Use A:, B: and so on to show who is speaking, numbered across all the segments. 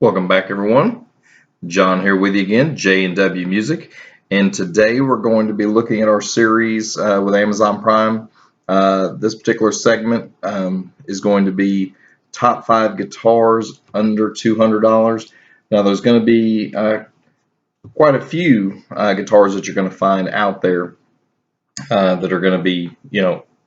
A: Welcome back, everyone. John here with you again, J&W Music, and today we're going to be looking at our series with Amazon Prime. This particular segment is going to be top 5 guitars under $200. Now, there's going to be quite a few guitars that you're going to find out there that are going to be,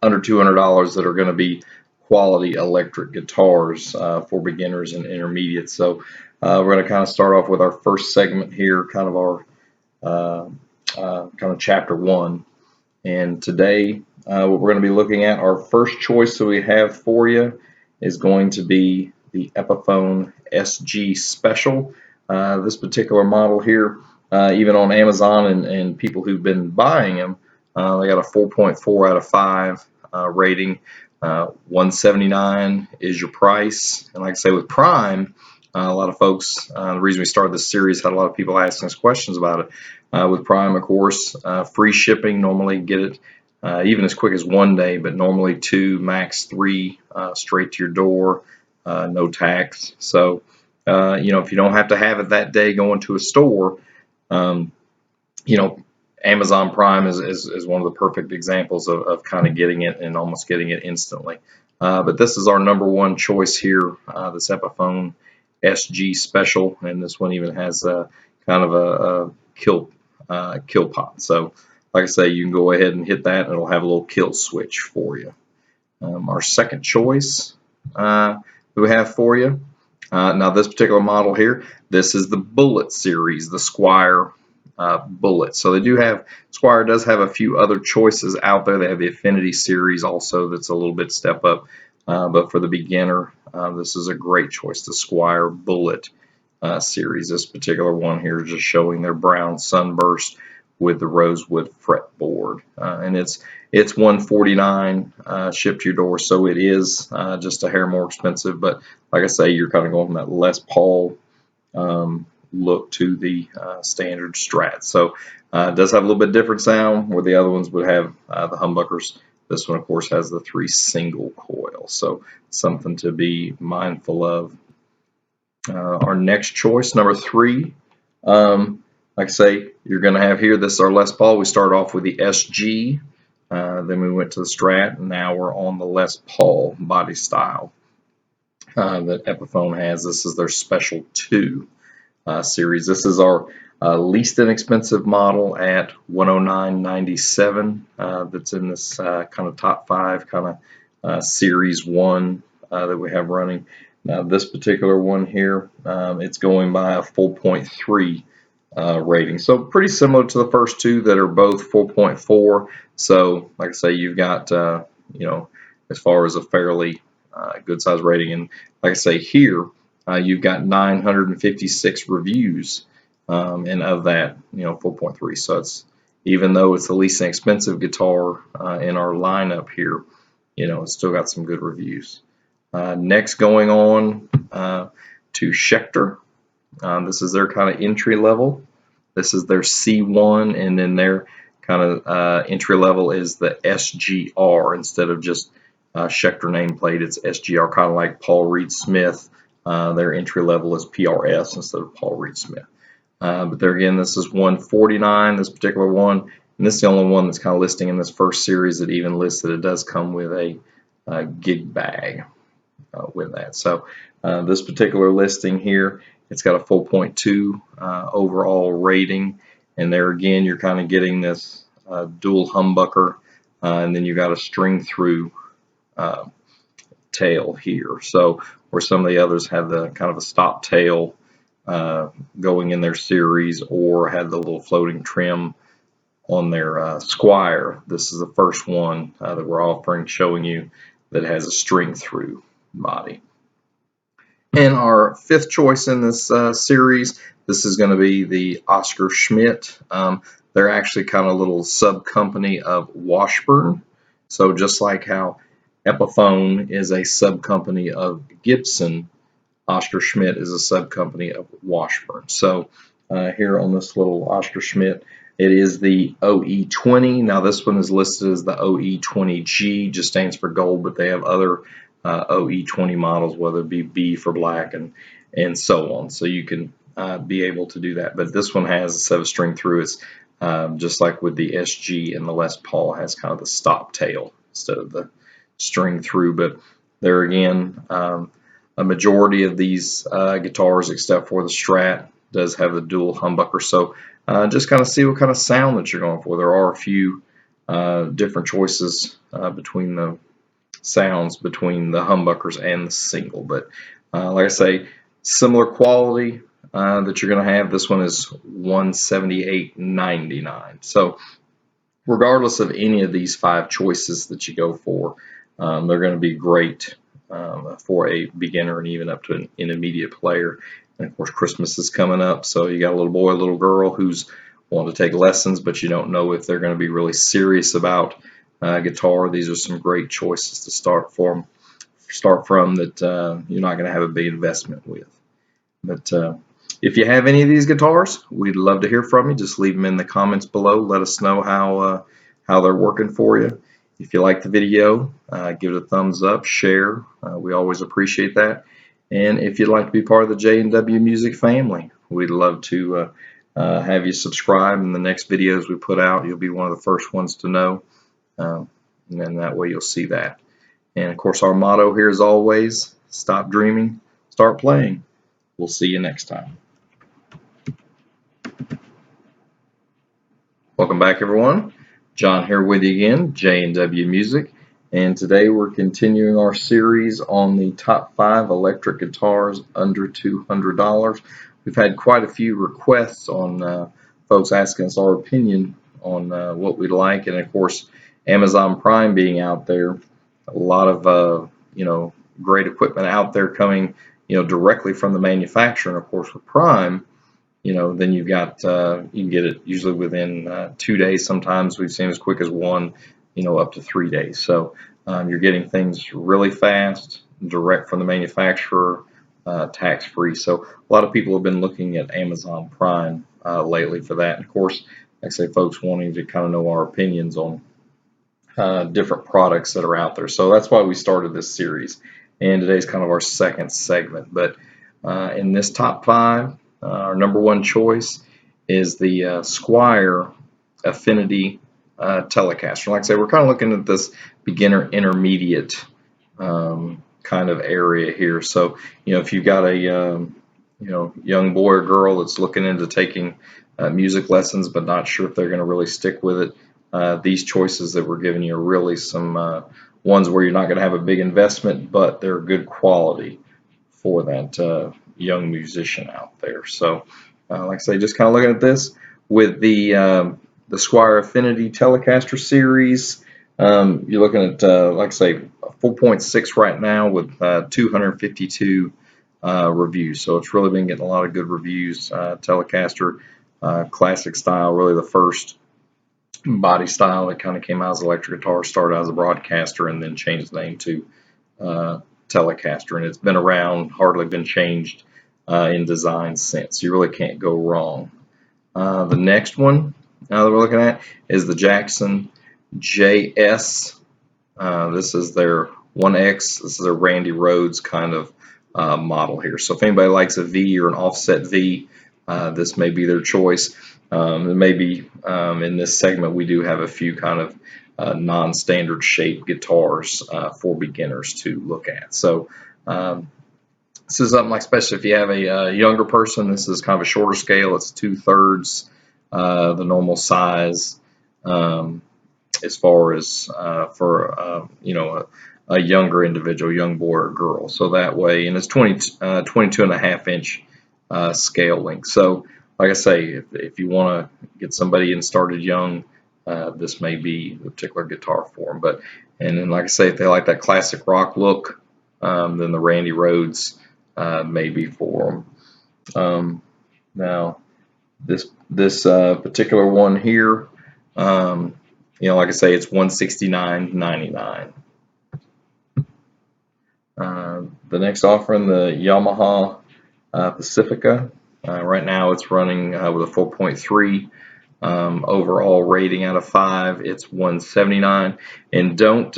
A: under $200 that are going to be quality electric guitars for beginners and intermediates. So we're going to kind of start off with our first segment here, kind of our kind of chapter 1. And today what we're going to be looking at, our first choice that we have for you is going to be the Epiphone SG Special. This particular model here, even on Amazon and people who've been buying them, they got a 4.4 out of 5 rating. $179 is your price, and like I say, with Prime, a lot of folks, the reason we started this series, had a lot of people asking us questions about it. With Prime, of course, free shipping, normally get it even as quick as 1 day, but normally 2, max 3, straight to your door, no tax. So if you don't have to have it that day going to a store, Amazon Prime is one of the perfect examples of kind of getting it and almost getting it instantly. But this is our number 1 choice here, this Epiphone SG Special, and this one even has kind of a KillPot. So like I say, you can go ahead and hit that and it'll have a little kill switch for you. Our second choice that we have for you, now this particular model here, this is the Bullet series, the Squire Bullet. So they do have, Squire does have a few other choices out there. They have the Affinity series also that's a little bit step up, but for the beginner, this is a great choice, the Squire Bullet series. This particular one here is just showing their brown sunburst with the rosewood fretboard, and it's $149 shipped to your door, so it is just a hair more expensive. But like I say, you're kind of going from that Les Paul look to the standard Strat. So it does have a little bit different sound, where the other ones would have the humbuckers. This one, of course, has the 3 single coils, so something to be mindful of. Our next choice, number 3, like I say, you're going to have here, this is our Les Paul. We started off with the SG, then we went to the Strat, and now we're on the Les Paul body style that Epiphone has. This is their Special 2 series. This is our least inexpensive model at $109.97. That's in this kind of top 5 kind of series 1 that we have running. Now this particular one here, it's going by a 4.3 rating, so pretty similar to the first 2 that are both 4.4. So like I say, you've got as far as a fairly good size rating, and like I say here, you've got 956 reviews, and of that, 4.3. So it's, even though it's the least inexpensive guitar in our lineup here, it's still got some good reviews. Next, going on to Schecter. This is their kind of entry level. This is their C1, and then their kind of entry level is the SGR instead of just Schecter nameplate. It's SGR, kind of like Paul Reed Smith. Their entry level is PRS instead of Paul Reed Smith. But there again, this is $149, this particular one, and this is the only one that's kind of listing in this first series that even lists that it does come with a gig bag with that. So this particular listing here, it's got a 4.2 overall rating, and there again, you're kind of getting this dual humbucker, and then you got a string through tail here. So where some of the others have the kind of a stop tail going in their series, or had the little floating trim on their Squire, this is the first one that we're offering, showing you that it has a string through body. And our 5th choice in this series, this is going to be the Oscar Schmidt. They're actually kind of a little sub company of Washburn. So just like how Epiphone is a sub company of Gibson, Oscar Schmidt is a sub company of Washburn. So here on this little Oscar Schmidt, it is the OE20. Now this one is listed as the OE20G, just stands for gold, but they have other OE20 models, whether it be B for black and so on. So you can be able to do that. But this one has a 7-string through. It's just like with the SG and the Les Paul, has kind of the stop tail instead of the string through. But there again, a majority of these guitars, except for the Strat, does have the dual humbucker. So just kind of see what kind of sound that you're going for. There are a few different choices between the sounds between the humbuckers and the single. But like I say, similar quality that you're going to have. This one is $178.99. So regardless of any of these 5 choices that you go for, they're going to be great for a beginner and even up to an intermediate player. And of course, Christmas is coming up, so you got a little boy, a little girl who's wanting to take lessons, but you don't know if they're going to be really serious about guitar. These are some great choices to start from that you're not going to have a big investment with. But if you have any of these guitars, we'd love to hear from you. Just leave them in the comments below. Let us know how they're working for you. If you like the video, give it a thumbs up, share. We always appreciate that. And if you'd like to be part of the J&W Music family, we'd love to have you subscribe. In the next videos we put out, you'll be one of the first ones to know. And then that way you'll see that. And of course, our motto here is always, stop dreaming, start playing. We'll see you next time. Welcome back, everyone. John here with you again, J&W Music. And today we're continuing our series on the top 5 electric guitars under $200. We've had quite a few requests on folks asking us our opinion on what we like. And of course, Amazon Prime being out there, a lot of great equipment out there coming directly from the manufacturer. And of course, with Prime, then you've got you can get it usually within 2 days. Sometimes we've seen as quick as 1, up to 3 days. So you're getting things really fast, direct from the manufacturer, tax-free. So a lot of people have been looking at Amazon Prime lately for that. And of course, like I say, folks wanting to kind of know our opinions on different products that are out there. So that's why we started this series. And today's kind of our second segment. But in this top 5, our number 1 choice is the Squire Affinity Telecaster. Like I say, we're kind of looking at this beginner intermediate kind of area here. So, if you've got a young boy or girl that's looking into taking music lessons but not sure if they're going to really stick with it, these choices that we're giving you are really some ones where you're not going to have a big investment, but they're good quality for that young musician out there. So, like I say, just kind of looking at this with the Squire Affinity Telecaster series. You're looking at, like I say, 4.6 right now with 252 reviews. So it's really been getting a lot of good reviews. Telecaster, classic style, really the first body style that kind of came out as electric guitar, started out as a broadcaster and then changed the name to Telecaster, and it's been around, hardly been changed in design since. You really can't go wrong. The next one that we're looking at is the Jackson JS. This is their 1X. This is a Randy Rhoads kind of model here. So if anybody likes a V or an offset V, this may be their choice. Maybe in this segment we do have a few kind of non-standard shape guitars for beginners to look at. So this is something like, especially if you have a younger person, this is kind of a shorter scale. It's 2/3 the normal size as far as for a younger individual, young boy or girl. So that way, and it's 22.5 inch scale length. So like I say, if you want to get somebody in started young, this may be the particular guitar for them. And then like I say, if they like that classic rock look, then the Randy Rhoads may be for them. Now, this particular one here, like I say, it's $169.99. The next offering, the Yamaha Pacifica. Right now it's running with a 4.3 overall rating out of 5. It's $179. And don't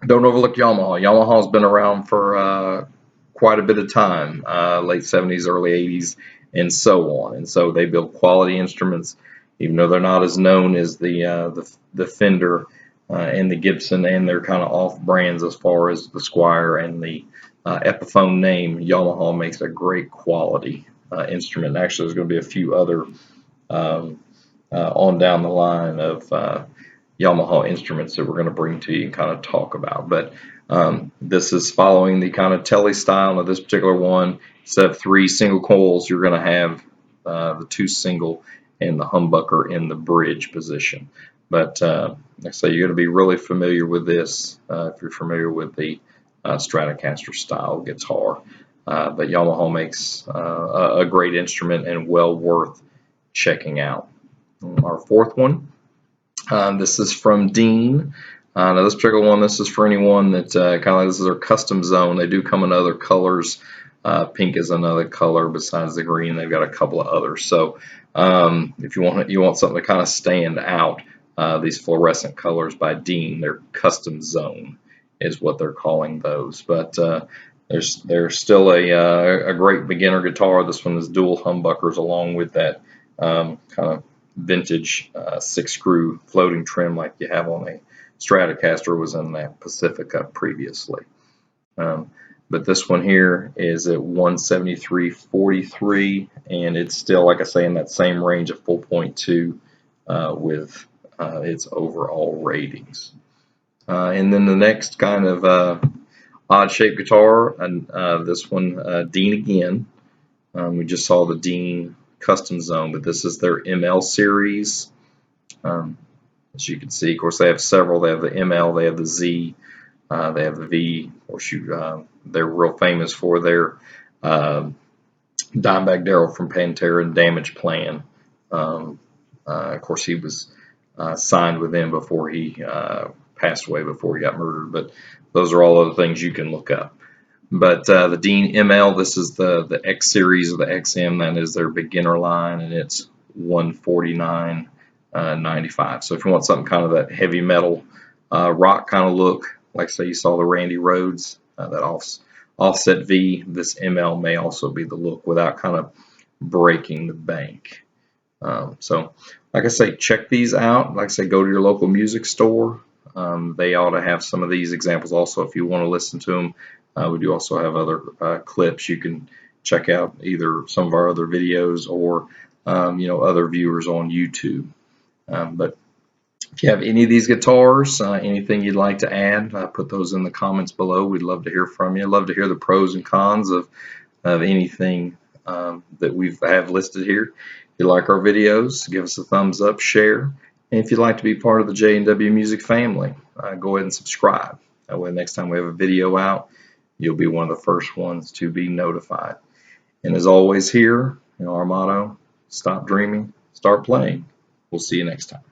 A: don't overlook Yamaha. Yamaha's been around for quite a bit of time, late 70s, early 80s, and so on. And so they build quality instruments, even though they're not as known as the Fender and the Gibson, and they're kind of off brands as far as the Squire and the Epiphone name. Yamaha makes a great quality instrument. Actually, there's going to be a few other um, on down the line of Yamaha instruments that we're going to bring to you and kind of talk about. But this is following the kind of tele style of this particular one. Instead of 3 single coils, you're going to have the 2 single and the humbucker in the bridge position. But like I say, you're going to be really familiar with this if you're familiar with the Stratocaster style guitar. But Yamaha makes a great instrument and well worth checking out. Our fourth one, this is from Dean. Now this particular one, this is for anyone that kind of, this is their custom zone. They do come in other colors. Pink is another color besides the green. They've got a couple of others. So if you want something to kind of stand out, these fluorescent colors by Dean, their custom zone is what they're calling those. But there's still a great beginner guitar. This one is dual humbuckers along with that kind of vintage 6-screw floating trim like you have on a Stratocaster, was in that Pacifica previously. But this one here is at 173.43, and it's still, like I say, in that same range of 4.2 with its overall ratings. And then the next kind of odd shaped guitar, and this one, Dean again. We just saw the Dean Custom Zone, but this is their ML series. As you can see, of course, they have several. They have the ML, they have the Z, they have the V. Of course, they're real famous for their Dimebag Darrell from Pantera and Damage Plan. Of course, he was signed with them before he passed away, before he got murdered. But those are all other things you can look up. But the Dean ML, this is the X series of the XM. That is their beginner line, and it's 149.95. So if you want something kind of that heavy metal rock kind of look, like say you saw the Randy Rhoads, that offset V, this ML may also be the look without kind of breaking the bank. So like I say, check these out. Like I say, go to your local music store. They ought to have some of these examples also if you want to listen to them. We do also have other clips. You can check out either some of our other videos or other viewers on YouTube. But if you have any of these guitars, anything you'd like to add, put those in the comments below. We'd love to hear from you. Love to hear the pros and cons of anything that we have listed here. If you like our videos, give us a thumbs up, share. And if you'd like to be part of the J&W Music family, go ahead and subscribe. That way next time we have a video out, you'll be one of the first ones to be notified. And as always here, our motto, stop dreaming, start playing. We'll see you next time.